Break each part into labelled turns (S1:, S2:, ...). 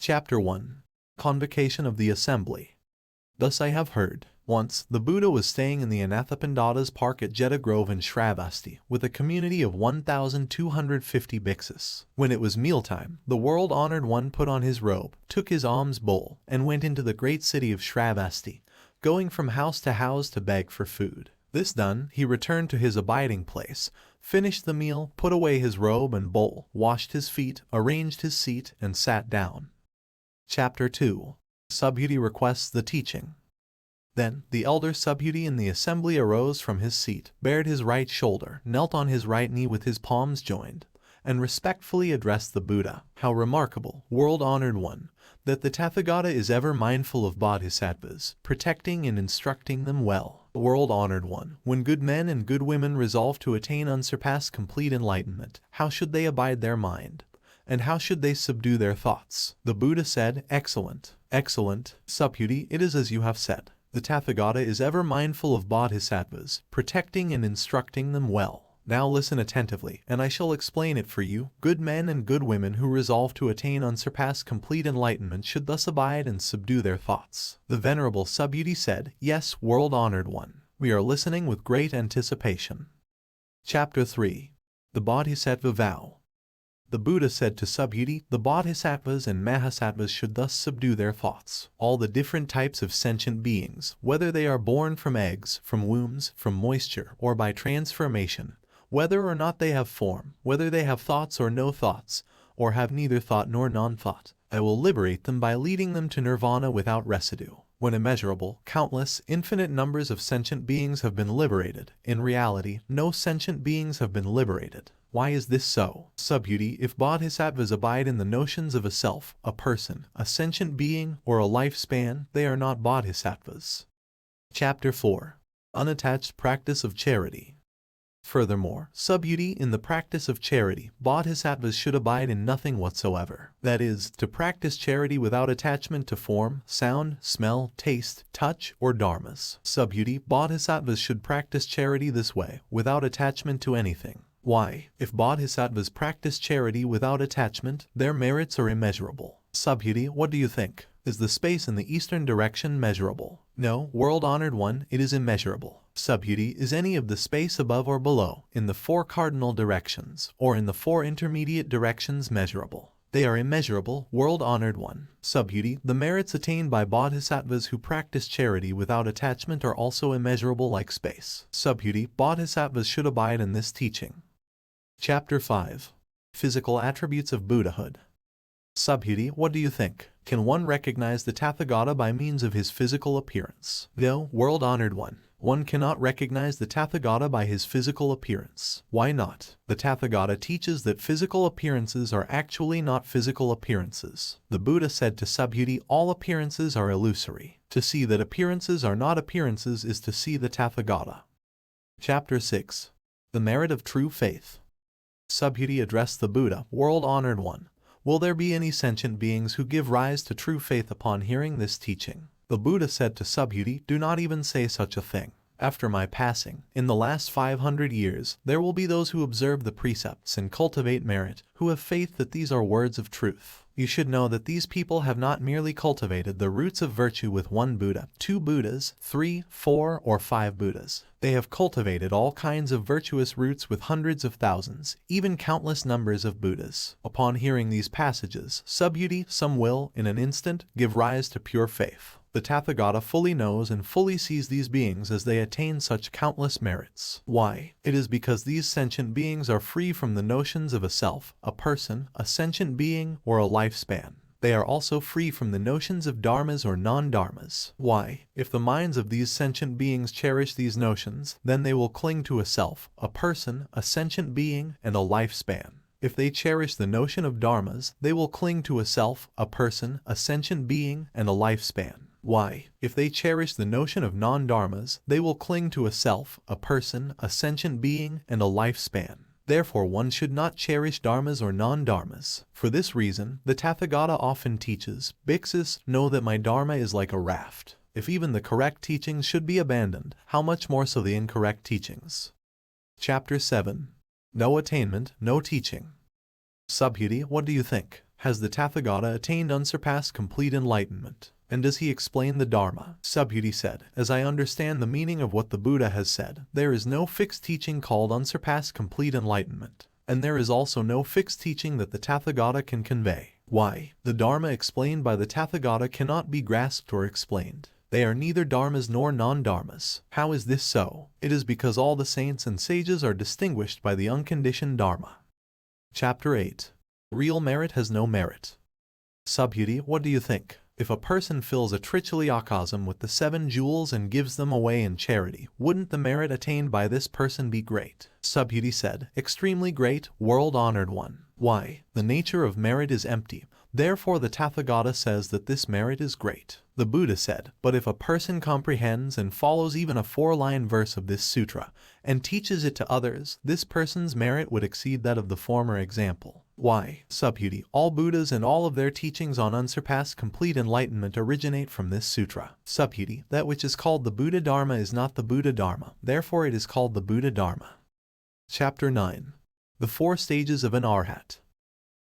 S1: Chapter 1. Convocation of the Assembly. Thus I have heard. Once, the Buddha was staying in the Anathapindada's park at Jeddah Grove in Shravasti with a community of 1,250 bhiksus. When it was mealtime, the world-honored one put on his robe, took his alms bowl, and went into the great city of Shravasti, going from house to beg for food. This done, he returned to his abiding place, finished the meal, put away his robe and bowl, washed his feet, arranged his seat, and sat down. Chapter 2. Subhuti requests the teaching. Then, the elder Subhuti in the assembly arose from his seat, bared his right shoulder, knelt on his right knee with his palms joined, and respectfully addressed the Buddha. How remarkable, world-honored one, that the Tathagata is ever mindful of bodhisattvas, protecting and instructing them well. World-honored one, when good men and good women resolve to attain unsurpassed complete enlightenment, how should they abide their mind? And how should they subdue their thoughts? The Buddha said, Excellent, excellent, Subhuti, it is as you have said. The Tathagata is ever mindful of bodhisattvas, protecting and instructing them well. Now listen attentively, and I shall explain it for you. Good men and good women who resolve to attain unsurpassed complete enlightenment should thus abide and subdue their thoughts. The Venerable Subhuti said, Yes, world-honored one. We are listening with great anticipation. Chapter 3. The Bodhisattva Vow. The Buddha said to Subhuti, the bodhisattvas and mahasattvas should thus subdue their thoughts. All the different types of sentient beings, whether they are born from eggs, from wombs, from moisture, or by transformation, whether or not they have form, whether they have thoughts or no thoughts, or have neither thought nor non-thought, I will liberate them by leading them to nirvana without residue. When immeasurable, countless, infinite numbers of sentient beings have been liberated, in reality, no sentient beings have been liberated. Why is this so? Subhuti, if bodhisattvas abide in the notions of a self, a person, a sentient being, or a lifespan, they are not bodhisattvas. Chapter 4. Unattached Practice of Charity. Furthermore, Subhuti, in the practice of charity, bodhisattvas should abide in nothing whatsoever. That is, to practice charity without attachment to form, sound, smell, taste, touch, or dharmas. Subhuti, bodhisattvas should practice charity this way, without attachment to anything. Why? If bodhisattvas practice charity without attachment, their merits are immeasurable. Subhuti, what do you think? Is the space in the eastern direction measurable? No, world-honored one, it is immeasurable. Subhuti, is any of the space above or below, in the four cardinal directions, or in the four intermediate directions measurable? They are immeasurable, world-honored one. Subhuti, the merits attained by bodhisattvas who practice charity without attachment are also immeasurable like space. Subhuti, bodhisattvas should abide in this teaching. Chapter 5. Physical Attributes of Buddhahood. Subhuti, what do you think? Can one recognize the Tathagata by means of his physical appearance? No, world-honored one cannot recognize the Tathagata by his physical appearance. Why not? The Tathagata teaches that physical appearances are actually not physical appearances. The Buddha said to Subhuti, all appearances are illusory. To see that appearances are not appearances is to see the Tathagata. Chapter 6. The Merit of True Faith. Subhuti addressed the Buddha, world-honored one. Will there be any sentient beings who give rise to true faith upon hearing this teaching? The Buddha said to Subhuti, do not even say such a thing. After my passing, in the last 500 years, there will be those who observe the precepts and cultivate merit, who have faith that these are words of truth. You should know that these people have not merely cultivated the roots of virtue with one Buddha, 2 Buddhas, 3, 4, or 5 Buddhas. They have cultivated all kinds of virtuous roots with hundreds of thousands, even countless numbers of Buddhas. Upon hearing these passages, Subhuti, some will, in an instant, give rise to pure faith. The Tathagata fully knows and fully sees these beings as they attain such countless merits. Why? It is because these sentient beings are free from the notions of a self, a person, a sentient being, or a lifespan. They are also free from the notions of dharmas or non-dharmas. Why? If the minds of these sentient beings cherish these notions, then they will cling to a self, a person, a sentient being, and a lifespan. If they cherish the notion of dharmas, they will cling to a self, a person, a sentient being, and a lifespan. Why? If they cherish the notion of non-dharmas, they will cling to a self, a person, a sentient being, and a lifespan. Therefore one should not cherish dharmas or non-dharmas. For this reason, the Tathagata often teaches, Bhiksus, know that my dharma is like a raft. If even the correct teachings should be abandoned, how much more so the incorrect teachings? Chapter 7. No attainment, no teaching. Subhuti, what do you think? Has the Tathagata attained unsurpassed complete enlightenment? And does he explain the Dharma? Subhuti said, as I understand the meaning of what the Buddha has said, there is no fixed teaching called unsurpassed complete enlightenment, and there is also no fixed teaching that the Tathagata can convey. Why? The Dharma explained by the Tathagata cannot be grasped or explained. They are neither dharmas nor non-dharmas. How is this so? It is because all the saints and sages are distinguished by the unconditioned Dharma. Chapter 8. Real merit has no merit. Subhuti, what do you think? If a person fills a trichiliakasam with the 7 jewels and gives them away in charity, wouldn't the merit attained by this person be great? Subhuti said, extremely great, world-honored one. Why? The nature of merit is empty. Therefore the Tathagata says that this merit is great. The Buddha said, but if a person comprehends and follows even a 4-line verse of this sutra, and teaches it to others, this person's merit would exceed that of the former example. Why? Subhuti, all Buddhas and all of their teachings on unsurpassed complete enlightenment originate from this sutra. Subhuti, that which is called the Buddha Dharma is not the Buddha Dharma, therefore it is called the Buddha Dharma. Chapter 9. The 4 stages of an arhat.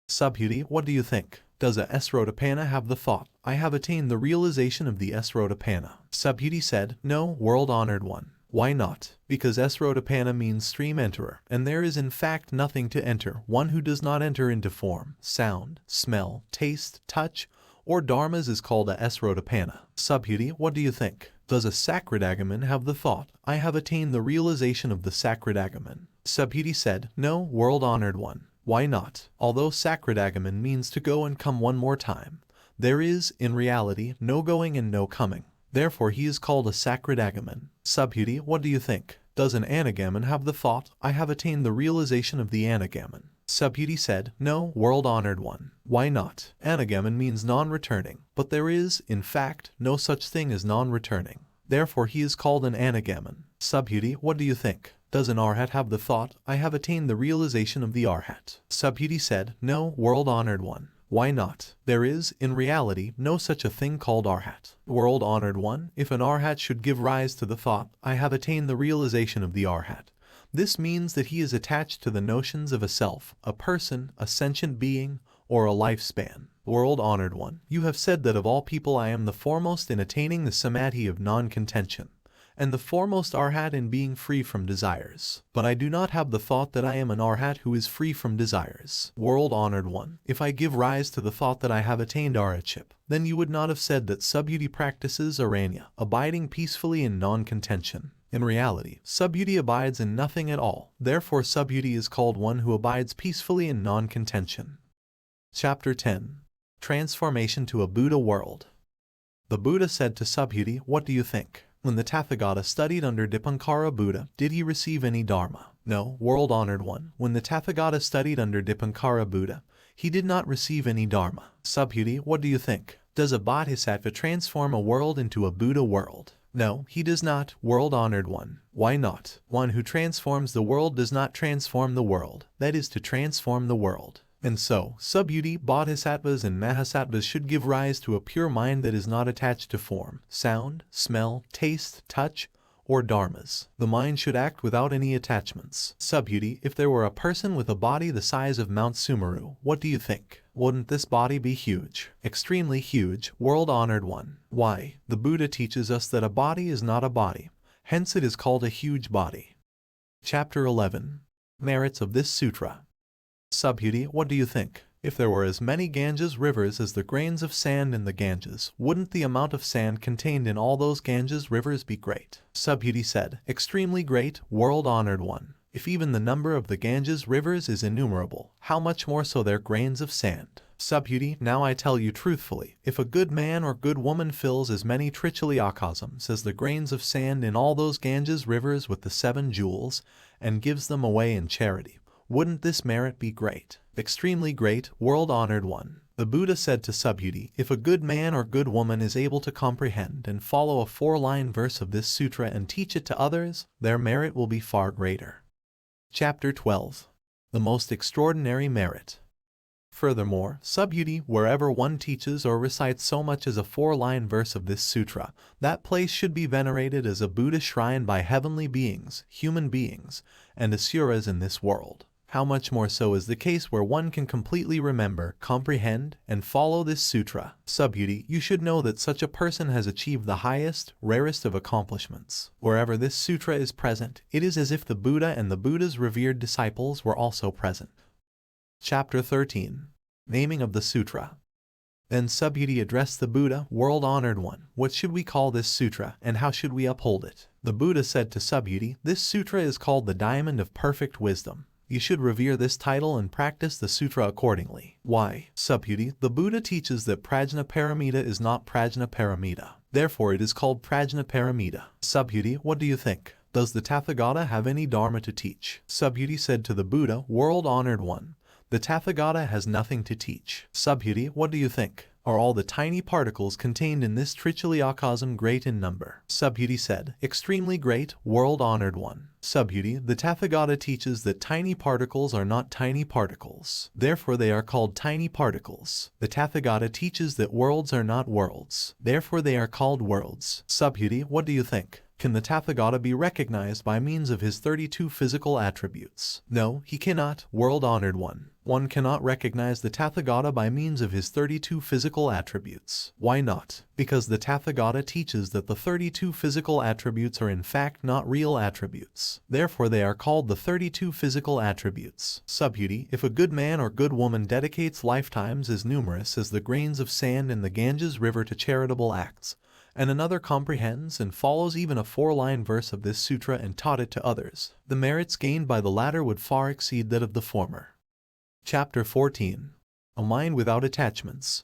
S1: Subhuti, what do you think? Does a Srotapanna have the thought, I have attained the realization of the Srotapanna? Subhuti said, no, world-honored one. Why not? Because Srotapanna means stream enterer, and there is in fact nothing to enter, one who does not enter into form, sound, smell, taste, touch, or dharmas is called a Srotapanna. Subhuti, what do you think? Does a Sakradagaman have the thought, I have attained the realization of the Sakradagaman? Subhuti said, no, world-honored one. Why not? Although Sakradagaman means to go and come one more time, there is, in reality, no going and no coming. Therefore he is called a Sakradagaman. Subhuti, what do you think? Does an Anagaman have the thought, I have attained the realization of the Anagaman? Subhuti said, no, world-honored one. Why not? Anagaman means non-returning, but there is, in fact, no such thing as non-returning. Therefore he is called an Anagaman. Subhuti, what do you think? Does an Arhat have the thought, I have attained the realization of the Arhat? Subhuti said, no, world-honored one. Why not? There is, in reality, no such a thing called Arhat. World-honored one, if an Arhat should give rise to the thought, I have attained the realization of the Arhat, this means that he is attached to the notions of a self, a person, a sentient being, or a lifespan. World-honored one, you have said that of all people I am the foremost in attaining the samadhi of non-contention, and the foremost arhat in being free from desires. But I do not have the thought that I am an arhat who is free from desires. World-honored one, if I give rise to the thought that I have attained arhatship, then you would not have said that Subhuti practices aranya, abiding peacefully in non-contention. In reality, Subhuti abides in nothing at all. Therefore Subhuti is called one who abides peacefully in non-contention. Chapter 10. Transformation to a Buddha world. The Buddha said to Subhuti, what do you think? When the Tathagata studied under Dipankara Buddha, did he receive any dharma? No, world-honored one. When the Tathagata studied under Dipankara Buddha, he did not receive any dharma. Subhuti, what do you think? Does a bodhisattva transform a world into a Buddha world? No, he does not, world-honored one. Why not? One who transforms the world does not transform the world, that is to transform the world. And so, Subhuti, bodhisattvas and mahasattvas should give rise to a pure mind that is not attached to form, sound, smell, taste, touch, or dharmas. The mind should act without any attachments. Subhuti, if there were a person with a body the size of Mount Sumeru, what do you think? Wouldn't this body be huge? Extremely huge, world-honored one. Why? The Buddha teaches us that a body is not a body. Hence it is called a huge body. Chapter 11. Merits of this Sutra. Subhuti, what do you think? If there were as many Ganges rivers as the grains of sand in the Ganges, wouldn't the amount of sand contained in all those Ganges rivers be great? Subhuti said, extremely great, world-honored one. If even the number of the Ganges rivers is innumerable, how much more so their grains of sand? Subhuti, now I tell you truthfully, if a good man or good woman fills as many trichiliakasams as the grains of sand in all those Ganges rivers with the 7 jewels, and gives them away in charity, wouldn't this merit be great? Extremely great, world-honored one. The Buddha said to Subhuti, if a good man or good woman is able to comprehend and follow a 4-line verse of this sutra and teach it to others, their merit will be far greater. Chapter 12. The most extraordinary merit. Furthermore, Subhuti, wherever one teaches or recites so much as a 4-line verse of this sutra, that place should be venerated as a Buddha shrine by heavenly beings, human beings, and asuras in this world. how much more so is the case where one can completely remember, comprehend, and follow this sutra. Subhuti, you should know that such a person has achieved the highest, rarest of accomplishments. Wherever this sutra is present, it is as if the Buddha and the Buddha's revered disciples were also present. Chapter 13. Naming of the Sutra. Then Subhuti addressed the Buddha, world-honored one. What should we call this sutra, and how should we uphold it? The Buddha said to Subhuti, this sutra is called the Diamond of Perfect Wisdom. You should revere this title and practice the sutra accordingly. Why? Subhuti, the Buddha teaches that Prajnaparamita is not Prajnaparamita. Therefore it is called Prajnaparamita. Subhuti, what do you think? Does the Tathagata have any dharma to teach? Subhuti said to the Buddha, world-honored one, the Tathagata has nothing to teach. Subhuti, what do you think? Are all the tiny particles contained in this Trichiliakasam great in number? Subhuti said, extremely great, world-honored one. Subhuti, the Tathagata teaches that tiny particles are not tiny particles. Therefore they are called tiny particles. The Tathagata teaches that worlds are not worlds. Therefore they are called worlds. Subhuti, what do you think? Can the Tathagata be recognized by means of his 32 physical attributes? No, he cannot, world-honored one. One cannot recognize the Tathagata by means of his 32 physical attributes. Why not? Because the Tathagata teaches that the 32 physical attributes are in fact not real attributes. Therefore they are called the 32 physical attributes. Subhuti, if a good man or good woman dedicates lifetimes as numerous as the grains of sand in the Ganges River to charitable acts, and another comprehends and follows even a 4-line verse of this sutra and taught it to others, the merits gained by the latter would far exceed that of the former. Chapter 14. A Mind Without Attachments.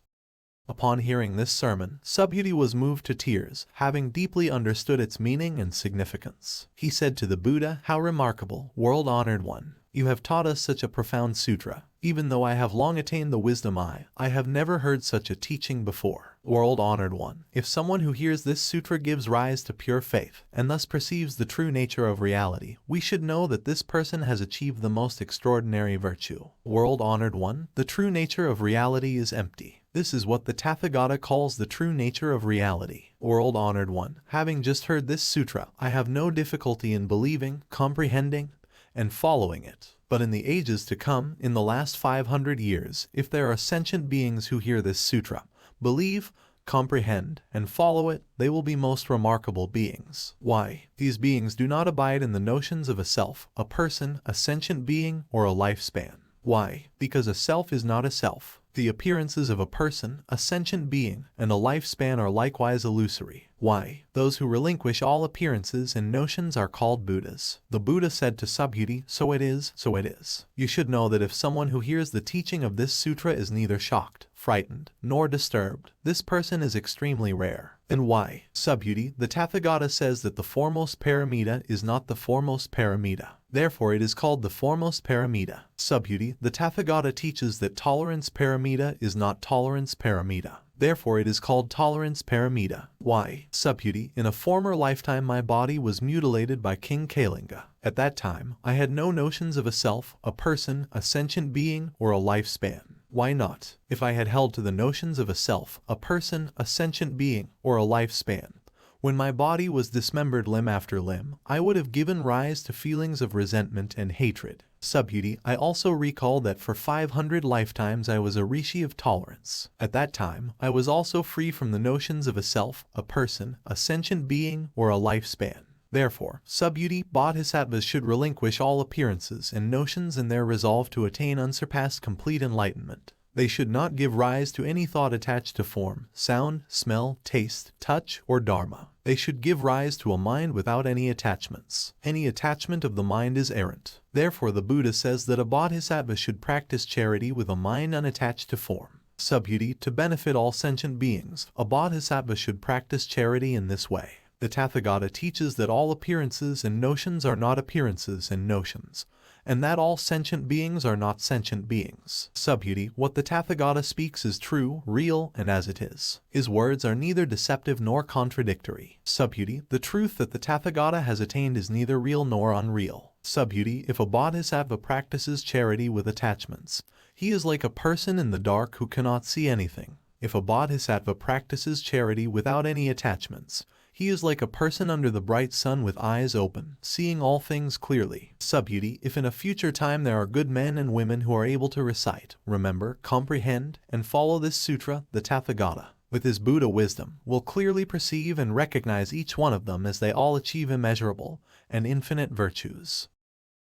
S1: Upon hearing this sermon, Subhuti was moved to tears, having deeply understood its meaning and significance. He said to the Buddha, how remarkable, world-honored one! You have taught us such a profound sutra. Even though I have long attained the wisdom I have never heard such a teaching before. World-honored one, if someone who hears this sutra gives rise to pure faith, and thus perceives the true nature of reality, we should know that this person has achieved the most extraordinary virtue. World-honored one, the true nature of reality is empty. This is what the Tathagata calls the true nature of reality. World-honored one, having just heard this sutra, I have no difficulty in believing, comprehending, and following it. But in the ages to come, in the last 500 years, if there are sentient beings who hear this sutra, believe, comprehend, and follow it, they will be most remarkable beings. Why? These beings do not abide in the notions of a self, a person, a sentient being, or a lifespan. Why? Because a self is not a self. The appearances of a person, a sentient being, and a lifespan are likewise illusory. Why? Those who relinquish all appearances and notions are called Buddhas. The Buddha said to Subhuti, so it is, so it is. You should know that if someone who hears the teaching of this sutra is neither shocked, frightened, nor disturbed, this person is extremely rare. And why? Subhuti, the Tathagata says that the foremost paramita is not the foremost paramita. Therefore it is called the foremost paramita. Subhuti, the Tathagata teaches that tolerance paramita is not tolerance paramita. Therefore it is called tolerance paramita. Why? Subhuti, in a former lifetime my body was mutilated by King Kalinga. At that time, I had no notions of a self, a person, a sentient being, or a lifespan. Why not? If I had held to the notions of a self, a person, a sentient being, or a lifespan, when my body was dismembered limb after limb, I would have given rise to feelings of resentment and hatred. Subhuti, I also recall that for 500 lifetimes I was a rishi of tolerance. At that time, I was also free from the notions of a self, a person, a sentient being, or a lifespan. Therefore, Subhuti, bodhisattvas should relinquish all appearances and notions in their resolve to attain unsurpassed complete enlightenment. They should not give rise to any thought attached to form, sound, smell, taste, touch, or dharma. They should give rise to a mind without any attachments. Any attachment of the mind is errant. Therefore the Buddha says that a bodhisattva should practice charity with a mind unattached to form. Subhuti, to benefit all sentient beings, a bodhisattva should practice charity in this way. The Tathagata teaches that all appearances and notions are not appearances and notions, and that all sentient beings are not sentient beings. Subhuti, what the Tathagata speaks is true, real, and as it is. His words are neither deceptive nor contradictory. Subhuti, the truth that the Tathagata has attained is neither real nor unreal. Subhuti, if a bodhisattva practices charity with attachments, he is like a person in the dark who cannot see anything. If a bodhisattva practices charity without any attachments, He is like a person under the bright sun with eyes open, seeing all things clearly. Subhuti, if in a future time there are good men and women who are able to recite, remember, comprehend, and follow this sutra, the Tathagata, with his Buddha wisdom, will clearly perceive and recognize each one of them as they all achieve immeasurable and infinite virtues.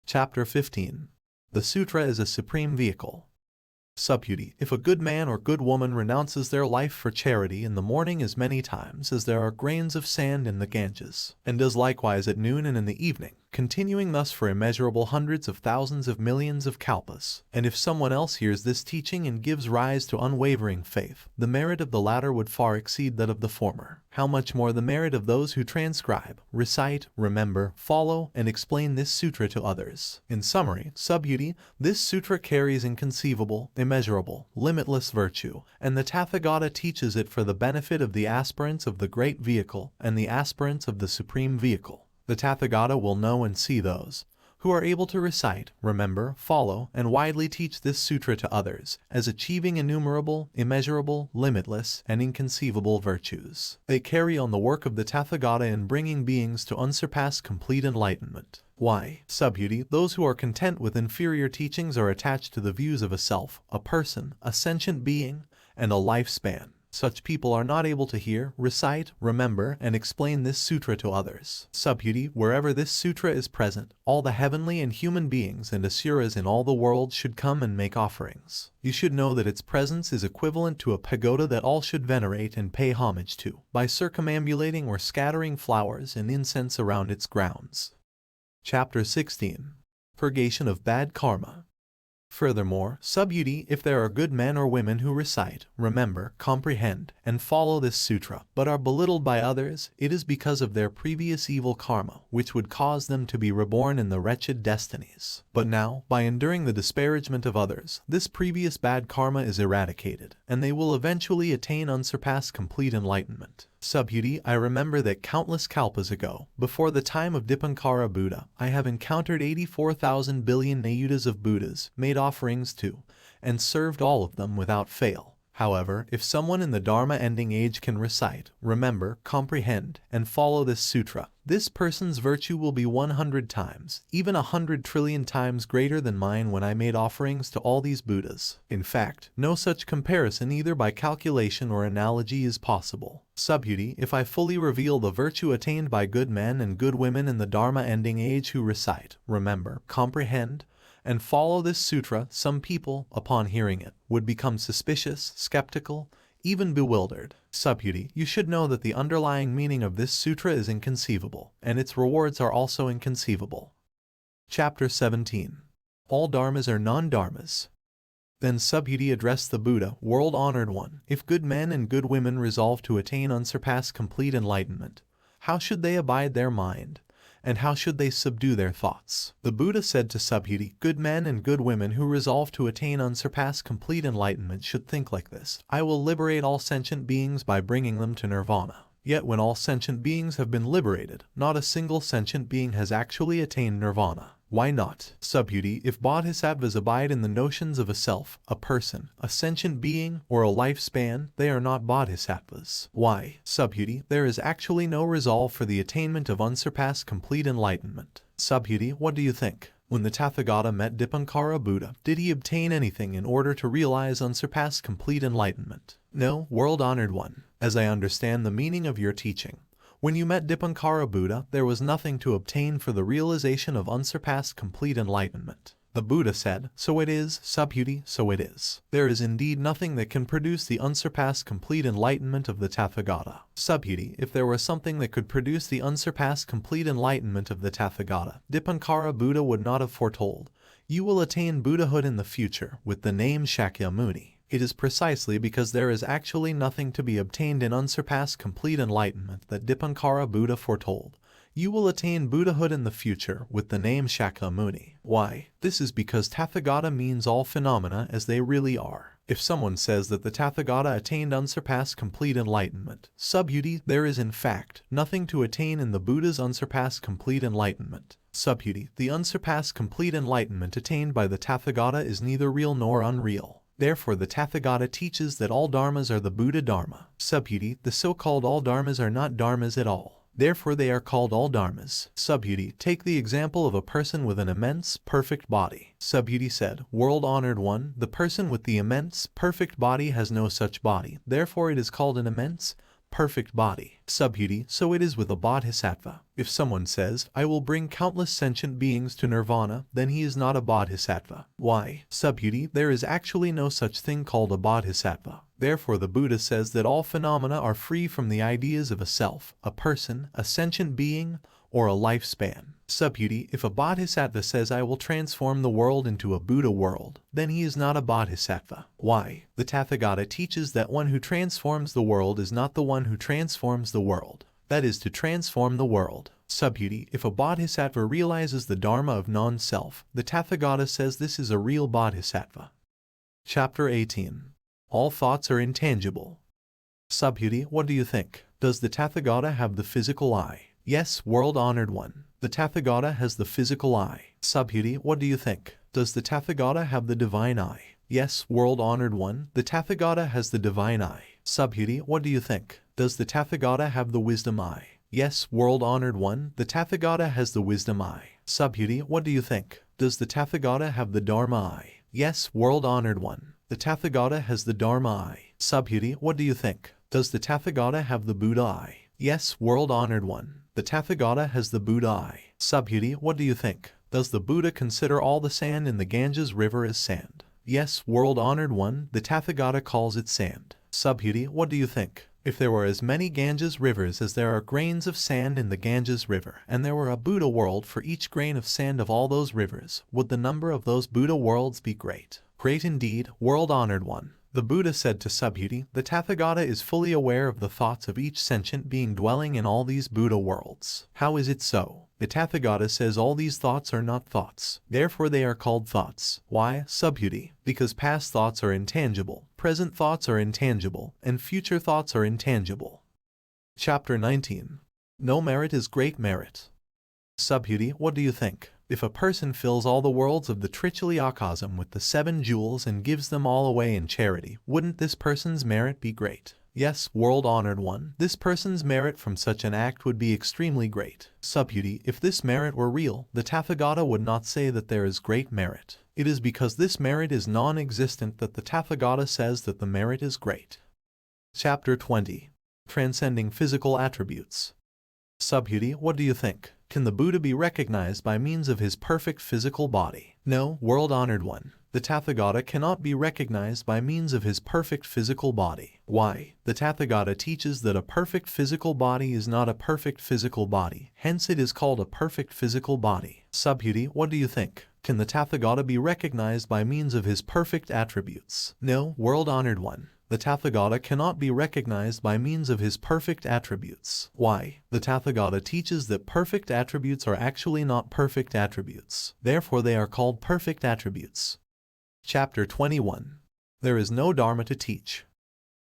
S1: Chapter 15. The Sutra is a Supreme Vehicle. Subhuti, if a good man or good woman renounces their life for charity in the morning as many times as there are grains of sand in the Ganges, and does likewise at noon and in the evening, continuing thus for immeasurable hundreds of thousands of millions of kalpas, and if someone else hears this teaching and gives rise to unwavering faith, the merit of the latter would far exceed that of the former. How much more the merit of those who transcribe, recite, remember, follow, and explain this sutra to others. In summary, Subhuti, this sutra carries inconceivable, immeasurable, limitless virtue, and the Tathagata teaches it for the benefit of the aspirants of the Great Vehicle and the aspirants of the Supreme Vehicle. The Tathagata will know and see those who are able to recite, remember, follow, and widely teach this sutra to others, as achieving innumerable, immeasurable, limitless, and inconceivable virtues. They carry on the work of the Tathagata in bringing beings to unsurpassed complete enlightenment. Why? Subhuti, those who are content with inferior teachings are attached to the views of a self, a person, a sentient being, and a lifespan. Such people are not able to hear, recite, remember, and explain this sutra to others. Subhuti, wherever this sutra is present, all the heavenly and human beings and asuras in all the world should come and make offerings. You should know that its presence is equivalent to a pagoda that all should venerate and pay homage to, by circumambulating or scattering flowers and incense around its grounds. Chapter 16. Purgation of Bad Karma. Furthermore, Subhuti, if there are good men or women who recite, remember, comprehend, and follow this sutra, but are belittled by others, it is because of their previous evil karma, which would cause them to be reborn in the wretched destinies. But now, by enduring the disparagement of others, this previous bad karma is eradicated, and they will eventually attain unsurpassed complete enlightenment. Subhuti, I remember that countless kalpas ago, before the time of Dipankara Buddha, I have encountered 84,000 billion ayudas of Buddhas, made offerings to, and served all of them without fail. However, if someone in the Dharma-ending age can recite, remember, comprehend, and follow this sutra, this person's virtue will be 100 times, even 100 trillion times greater than mine when I made offerings to all these Buddhas. In fact, no such comparison either by calculation or analogy is possible. Subhuti, if I fully reveal the virtue attained by good men and good women in the Dharma-ending age who recite, remember, comprehend, and follow this sutra, some people, upon hearing it, would become suspicious, skeptical, even bewildered. Subhuti, you should know that the underlying meaning of this sutra is inconceivable, and its rewards are also inconceivable. Chapter 17. All dharmas are non-dharmas. Then Subhuti addressed the Buddha, world-honored one, if good men and good women resolve to attain unsurpassed complete enlightenment, how should they abide their mind? And how should they subdue their thoughts? The Buddha said to Subhuti, good men and good women who resolve to attain unsurpassed complete enlightenment should think like this: I will liberate all sentient beings by bringing them to nirvana. Yet when all sentient beings have been liberated, not a single sentient being has actually attained nirvana. Why not? Subhuti, if bodhisattvas abide in the notions of a self, a person, a sentient being, or a lifespan, they are not bodhisattvas. Why? Subhuti, there is actually no resolve for the attainment of unsurpassed complete enlightenment. Subhuti, what do you think? When the Tathagata met Dipankara Buddha, did he obtain anything in order to realize unsurpassed complete enlightenment? No, world-honored one. As I understand the meaning of your teaching, when you met Dipankara Buddha, there was nothing to obtain for the realization of unsurpassed complete enlightenment. The Buddha said, so it is, Subhuti, so it is. There is indeed nothing that can produce the unsurpassed complete enlightenment of the Tathagata. Subhuti, if there were something that could produce the unsurpassed complete enlightenment of the Tathagata, Dipankara Buddha would not have foretold, you will attain Buddhahood in the future, with the name Shakyamuni. It is precisely because there is actually nothing to be obtained in unsurpassed complete enlightenment that Dipankara Buddha foretold, you will attain Buddhahood in the future with the name Shakyamuni. Why? This is because Tathagata means all phenomena as they really are. If someone says that the Tathagata attained unsurpassed complete enlightenment, Subhuti, there is in fact nothing to attain in the Buddha's unsurpassed complete enlightenment. Subhuti, the unsurpassed complete enlightenment attained by the Tathagata is neither real nor unreal. Therefore the Tathagata teaches that all dharmas are the Buddha Dharma. Subhuti, the so-called all dharmas are not dharmas at all. Therefore they are called all dharmas. Subhuti, take the example of a person with an immense, perfect body. Subhuti said, World-honored one, the person with the immense, perfect body has no such body. Therefore it is called an immense, perfect body. Subhuti, so it is with a bodhisattva. If someone says, I will bring countless sentient beings to nirvana, then he is not a bodhisattva. Why? Subhuti, there is actually no such thing called a bodhisattva. Therefore the Buddha says that all phenomena are free from the ideas of a self, a person, a sentient being, or a lifespan. Subhuti, if a bodhisattva says I will transform the world into a Buddha world, then he is not a bodhisattva. Why? The Tathagata teaches that one who transforms the world is not the one who transforms the world. That is to transform the world. Subhuti, if a bodhisattva realizes the dharma of non-self, the Tathagata says this is a real bodhisattva. Chapter 18. All thoughts are intangible. Subhuti, what do you think? Does the Tathagata have the physical eye? Yes, world-honored one. The Tathagata has the physical eye. Subhuti, what do you think? Does the Tathagata have the divine eye? Yes, world-honored one. The Tathagata has the divine eye. Subhuti, what do you think? Does the Tathagata have the wisdom eye? Yes, world-honored one. The Tathagata has the wisdom eye. Subhuti, what do you think? Does the Tathagata have the dharma eye? Yes, world-honored one. The Tathagata has the dharma eye. Subhuti, what do you think? Does the Tathagata have the Buddha eye? Yes, world-honored one. The Tathagata has the Buddha eye. Subhuti, what do you think? Does the Buddha consider all the sand in the Ganges river as sand? Yes, world-honored one. The Tathagata calls it sand. Subhuti, what do you think? If there were as many Ganges rivers as there are grains of sand in the Ganges river, and there were a Buddha world for each grain of sand of all those rivers, would the number of those Buddha worlds be great? Great indeed, world-honored one. The Buddha said to Subhuti, the Tathagata is fully aware of the thoughts of each sentient being dwelling in all these Buddha worlds. How is it so? The Tathagata says all these thoughts are not thoughts. Therefore they are called thoughts. Why? Subhuti, because past thoughts are intangible, present thoughts are intangible, and future thoughts are intangible. Chapter 19. No merit is great merit. Subhuti, what do you think? If a person fills all the worlds of the Trichiliakasam with the 7 jewels and gives them all away in charity, wouldn't this person's merit be great? Yes, world-honored one. This person's merit from such an act would be extremely great. Subhuti, if this merit were real, the Tathagata would not say that there is great merit. It is because this merit is non-existent that the Tathagata says that the merit is great. Chapter 20. Transcending physical attributes. Subhuti, what do you think? Can the Buddha be recognized by means of his perfect physical body? No, world-honored one. The Tathagata cannot be recognized by means of his perfect physical body. Why? The Tathagata teaches that a perfect physical body is not a perfect physical body, hence it is called a perfect physical body. Subhuti, what do you think? Can the Tathagata be recognized by means of his perfect attributes? No, world-honored one. The Tathagata cannot be recognized by means of his perfect attributes. Why? The Tathagata teaches that perfect attributes are actually not perfect attributes. Therefore they are called perfect attributes. Chapter 21. There is no dharma to teach.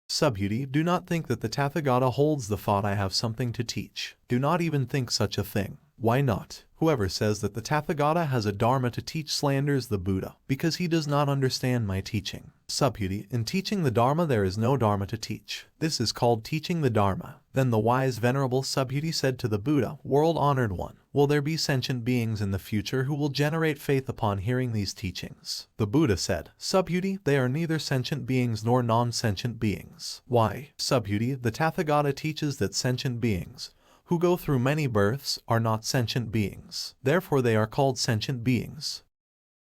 S1: Subhuti, do not think that the Tathagata holds the thought I have something to teach. Do not even think such a thing. Why not? Whoever says that the Tathagata has a dharma to teach slanders the Buddha, because he does not understand my teaching. Subhuti, in teaching the dharma there is no dharma to teach. This is called teaching the dharma. Then the wise venerable Subhuti said to the Buddha, world-honored one, will there be sentient beings in the future who will generate faith upon hearing these teachings? The Buddha said, Subhuti, they are neither sentient beings nor non-sentient beings. Why? Subhuti, the Tathagata teaches that sentient beings, who go through many births, are not sentient beings. Therefore they are called sentient beings.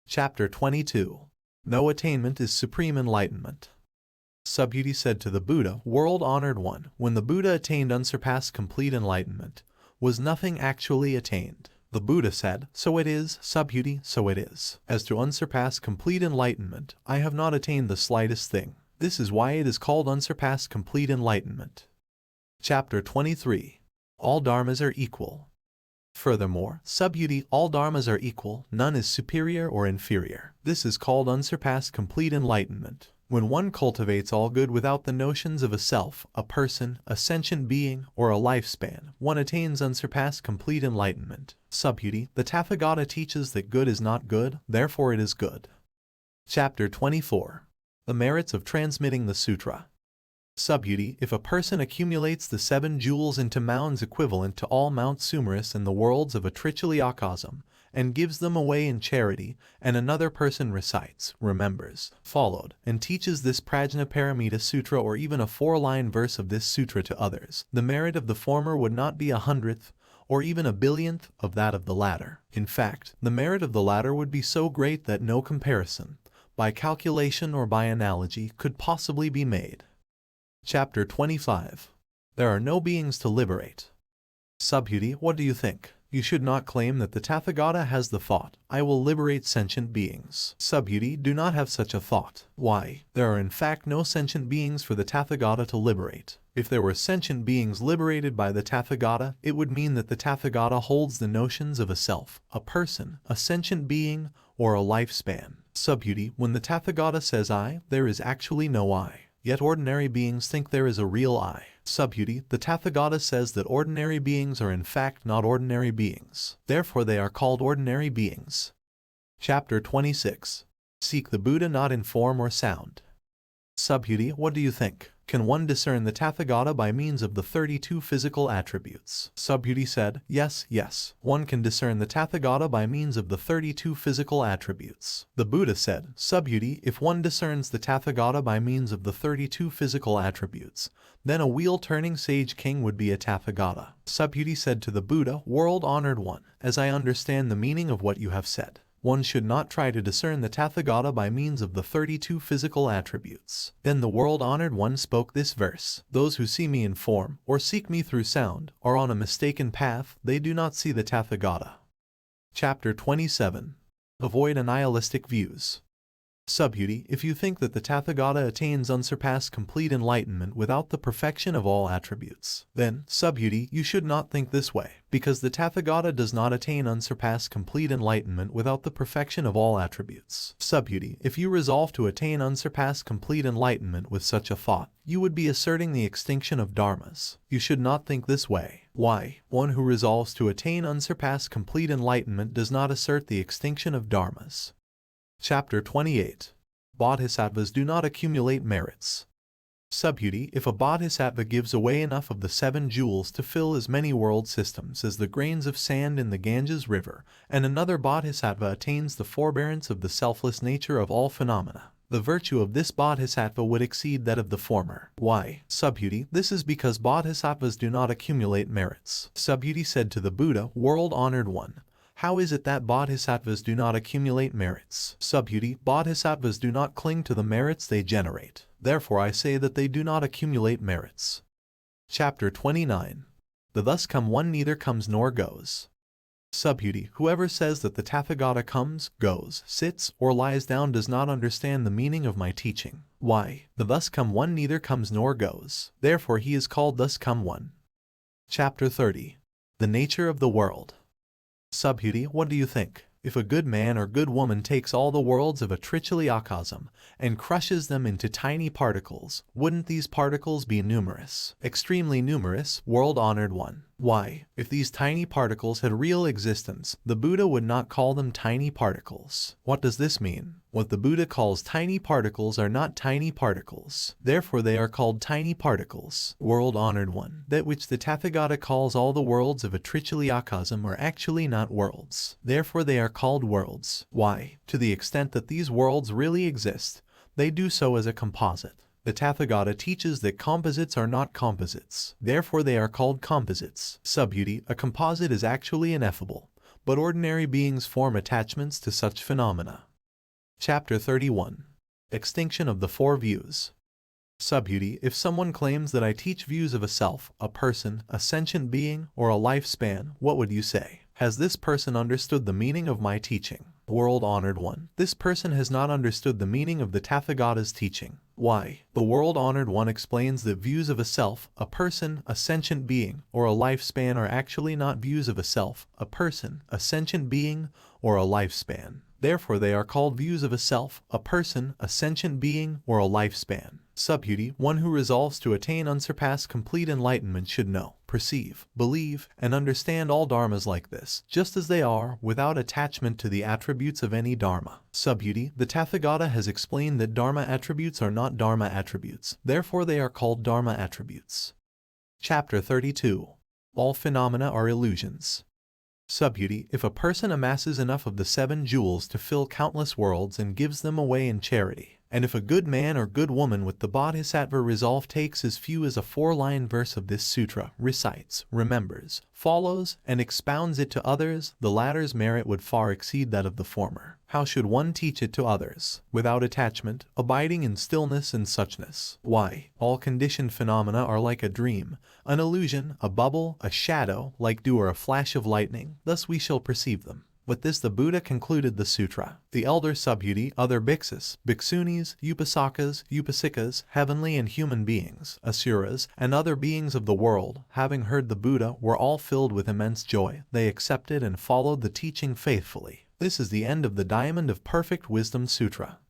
S1: Chapter 22. No attainment is supreme enlightenment. Subhuti said to the Buddha, world-honored one, when the Buddha attained unsurpassed complete enlightenment, was nothing actually attained? The Buddha said, so it is, Subhuti, so it is. As to unsurpassed complete enlightenment, I have not attained the slightest thing. This is why it is called unsurpassed complete enlightenment. Chapter 23. All dharmas are equal. Furthermore, Subhuti, all dharmas are equal, none is superior or inferior. This is called unsurpassed complete enlightenment. When one cultivates all good without the notions of a self, a person, a sentient being, or a lifespan, one attains unsurpassed complete enlightenment. Subhuti, the Tathagata teaches that good is not good, therefore it is good. Chapter 24. The merits of transmitting the sutra. Subhuti, if a person accumulates the 7 jewels into mounds equivalent to all Mount Sumerus in the worlds of Vajracchedika and gives them away in charity, and another person recites, remembers, followed, and teaches this Prajnaparamita Sutra or even a 4-line verse of this sutra to others, the merit of the former would not be 100th, or even 1/1000th of that of the latter. In fact, the merit of the latter would be so great that no comparison, by calculation or by analogy, could possibly be made. Chapter 25. There are no beings to liberate. Subhuti, what do you think? You should not claim that the Tathagata has the thought, I will liberate sentient beings. Subhuti, do not have such a thought. Why? There are in fact no sentient beings for the Tathagata to liberate. If there were sentient beings liberated by the Tathagata, it would mean that the Tathagata holds the notions of a self, a person, a sentient being, or a lifespan. Subhuti, when the Tathagata says I, there is actually no I. Yet ordinary beings think there is a real I. Subhuti, the Tathagata says that ordinary beings are in fact not ordinary beings. Therefore they are called ordinary beings. Chapter 26. Seek the Buddha not in form or sound. Subhuti, what do you think? Can one discern the Tathagata by means of the 32 physical attributes? Subhuti said, yes, one can discern the Tathagata by means of the 32 physical attributes. The Buddha said, Subhuti, if one discerns the Tathagata by means of the 32 physical attributes, then a wheel-turning sage king would be a Tathagata. Subhuti said to the Buddha, world-honored one, as I understand the meaning of what you have said, one should not try to discern the Tathagata by means of the 32 physical attributes. Then the world-honored one spoke this verse, those who see me in form, or seek me through sound, are on a mistaken path, they do not see the Tathagata. Chapter 27. Avoid nihilistic views. Subhuti, if you think that the Tathagata attains unsurpassed complete enlightenment without the perfection of all attributes, then, Subhuti, you should not think this way, because the Tathagata does not attain unsurpassed complete enlightenment without the perfection of all attributes. Subhuti, if you resolve to attain unsurpassed complete enlightenment with such a thought, you would be asserting the extinction of dharmas. You should not think this way. Why? One who resolves to attain unsurpassed complete enlightenment does not assert the extinction of dharmas. Chapter 28. Bodhisattvas do not accumulate merits. Subhuti, if a bodhisattva gives away enough of the 7 jewels to fill as many world systems as the grains of sand in the Ganges River, and another bodhisattva attains the forbearance of the selfless nature of all phenomena, the virtue of this bodhisattva would exceed that of the former. Why? Subhuti, this is because bodhisattvas do not accumulate merits. Subhuti said to the Buddha, world-honored one, how is it that bodhisattvas do not accumulate merits? Subhuti, bodhisattvas do not cling to the merits they generate. Therefore I say that they do not accumulate merits. Chapter 29. The thus come one neither comes nor goes. Subhuti, whoever says that the Tathagata comes, goes, sits, or lies down does not understand the meaning of my teaching. Why? The thus come one neither comes nor goes. Therefore he is called thus come one. Chapter 30. The nature of the world. Subhuti, what do you think? If a good man or good woman takes all the worlds of Vajracchedika and crushes them into tiny particles, wouldn't these particles be numerous? Extremely numerous, world-honored one. Why? If these tiny particles had real existence, the Buddha would not call them tiny particles. What does this mean? What the Buddha calls tiny particles are not tiny particles. Therefore they are called tiny particles. World-honored one. That which the Tathagata calls all the worlds of Vajracchedika are actually not worlds. Therefore they are called worlds. Why? To the extent that these worlds really exist, they do so as a composite. The Tathagata teaches that composites are not composites. Therefore they are called composites. Subhuti, a composite is actually ineffable, but ordinary beings form attachments to such phenomena. Chapter 31. Extinction of the 4 views. Subhuti, if someone claims that I teach views of a self, a person, a sentient being, or a lifespan, what would you say? Has this person understood the meaning of my teaching? World-honored one. This person has not understood the meaning of the Tathagata's teaching. Why? The world-honored one explains that views of a self, a person, a sentient being, or a lifespan are actually not views of a self, a person, a sentient being, or a lifespan. Therefore they are called views of a self, a person, a sentient being, or a lifespan. Subhuti, one who resolves to attain unsurpassed complete enlightenment should know, perceive, believe, and understand all dharmas like this, just as they are, without attachment to the attributes of any dharma. Subhuti, the Tathagata has explained that dharma attributes are not dharma attributes, therefore they are called dharma attributes. Chapter 32. All phenomena are illusions. Subhuti, if a person amasses enough of the 7 jewels to fill countless worlds and gives them away in charity, and if a good man or good woman with the bodhisattva resolve takes as few as a 4-line verse of this sutra, recites, remembers, follows, and expounds it to others, the latter's merit would far exceed that of the former. How should one teach it to others? Without attachment, abiding in stillness and suchness. Why? All conditioned phenomena are like a dream, an illusion, a bubble, a shadow, like dew or a flash of lightning. Thus we shall perceive them. With this the Buddha concluded the sutra. The elder Subhuti, other bhiksus, bhiksunis, upasakas, upasikas, heavenly and human beings, asuras, and other beings of the world, having heard the Buddha, were all filled with immense joy. They accepted and followed the teaching faithfully. This is the end of the Diamond of Perfect Wisdom Sutra.